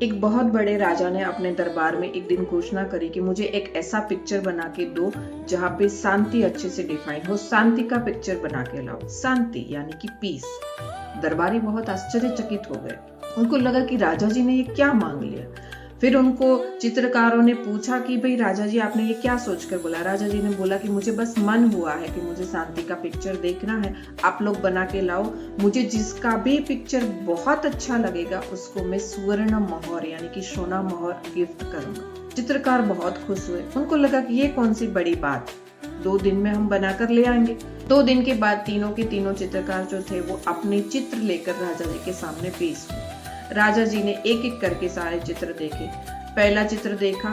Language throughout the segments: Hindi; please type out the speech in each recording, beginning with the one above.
एक बहुत बड़े राजा ने अपने दरबार में एक दिन घोषणा करी कि मुझे एक ऐसा पिक्चर बना के दो जहाँ पे शांति अच्छे से डिफाइन हो। शांति का पिक्चर बना के लाओ। शांति यानी कि पीस। दरबारी बहुत आश्चर्यचकित हो गए। उनको लगा कि राजा जी ने ये क्या मांग लिया। फिर उनको चित्रकारों ने पूछा कि भाई राजा जी आपने ये क्या सोचकर बोला। राजा जी ने बोला कि मुझे बस मन हुआ है कि मुझे शांति का पिक्चर देखना है, आप लोग बना के लाओ। मुझे जिसका भी पिक्चर बहुत अच्छा लगेगा उसको मैं सुवर्ण मोहर यानी कि सोना मोहर गिफ्ट करूंगा। चित्रकार बहुत खुश हुए। उनको लगा कि ये कौन सी बड़ी बात, 2 दिन में हम बनाकर ले आएंगे। 2 दिन के बाद तीनों के तीनों चित्रकार जो थे वो अपने चित्र लेकर राजा जी के सामने पेश हुए। राजा जी ने एक एक करके सारे चित्र देखे। पहला चित्र देखा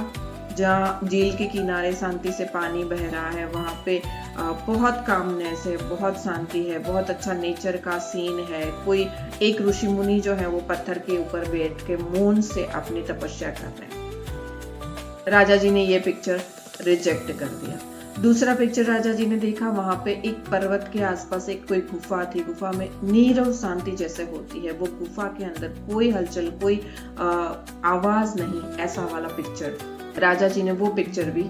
जहाँ झील के किनारे शांति से पानी बह रहा है, वहां पे बहुत कामनेस है, बहुत शांति है, बहुत अच्छा नेचर का सीन है। कोई एक ऋषि मुनि जो है वो पत्थर के ऊपर बैठ के मौन से अपनी तपस्या कर रहे हैं। राजा जी ने ये पिक्चर रिजेक्ट कर दिया। दूसरा पिक्चर राजा जी ने देखा, वहां पे एक पर्वत के आसपास एक कोई गुफा थी। गुफा में नीरव शांति जैसे होती है, वो गुफा के अंदर कोई हलचल, कोई आवाज नहीं, ऐसा वाला पिक्चर। राजा जी ने वो पिक्चर भी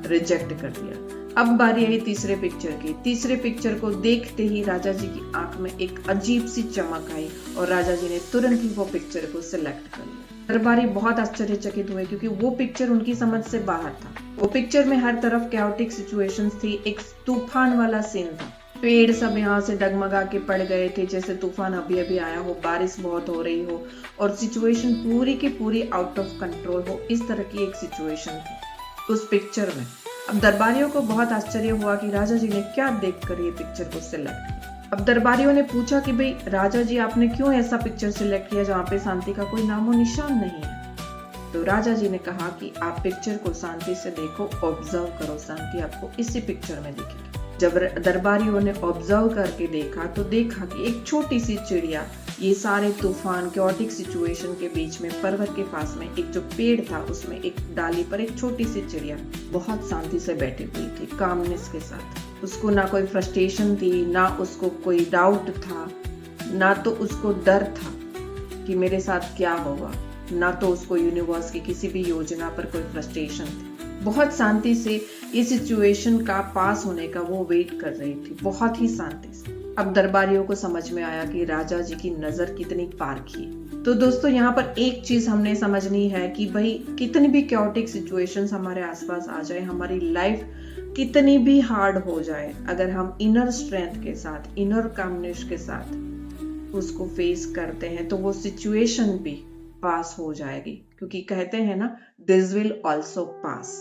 रिजेक्ट कर दिया। अब बारी आई तीसरे पिक्चर की। तीसरे पिक्चर को देखते ही राजा जी की आंख में एक अजीब सी चमक आई और राजा जी ने तुरंत ही वो पिक्चर को सिलेक्ट कर लिया। दरबारी बहुत आश्चर्यचकित हुए क्योंकि वो पिक्चर उनकी समझ से बाहर था। वो पिक्चर में हर तरफ कैओटिक सिचुएशंस थी, एक तूफान वाला सीन था। पेड़ सब यहाँ से डगमगा के पड़ गए थे जैसे तूफान अभी अभी आया हो, बारिश बहुत हो रही हो और सिचुएशन पूरी की पूरी आउट ऑफ कंट्रोल हो। इस तरह की एक सिचुएशन थी उस पिक्चर में। अब दरबारियों को बहुत आश्चर्य हुआ कि राजा जी ने क्या देखकर ये पिक्चर को सिलेक्ट किया। अब दरबारियों ने पूछा कि भाई राजा जी आपने क्यों ऐसा पिक्चर सिलेक्ट किया जहाँ पे शांति का कोई नामो निशान नहीं है। तो राजा जी ने कहा कि आप पिक्चर को शांति से देखो, ऑब्जर्व करो, शांति आपको इसी पिक्चर में दिखेगी। जब दरबारियों ने ऑब्जर्व करके देखा तो देखा कि एक छोटी सी चिड़िया ये सारे तूफान कैओटिक सिचुएशन के बीच में पर्वत के पास में एक जो पेड़ था उसमें एक डाली पर एक छोटी सी चिड़िया बहुत शांति से बैठी हुई थी, कामनेस के साथ। उसको ना कोई फ्रस्ट्रेशन थी, ना उसको कोई डाउट था, ना तो उसको डर था कि मेरे साथ क्या होगा, ना तो उसको यूनिवर्स की किसी भी योजना पर कोई फ्रस्ट्रेशन थी। बहुत शांति से इस सिचुएशन का पास होने का वो वेट कर रही थी, बहुत ही शांति से। अब दरबारियों को समझ में आया कि राजा जी की नजर कितनी पारखी है। तो दोस्तों यहाँ पर एक चीज हमने समझनी है कि भाई कितनी भी कैओटिक सिचुएशंस हमारे आसपास आ जाए, हमारी लाइफ कितनी भी हार्ड हो जाए, अगर हम इनर स्ट्रेंथ के साथ, इनर कामनेस के साथ उसको फेस करते हैं तो वो सिचुएशन भी पास हो जाएगी। क्योंकि कहते हैं ना, दिस विल ऑल्सो पास।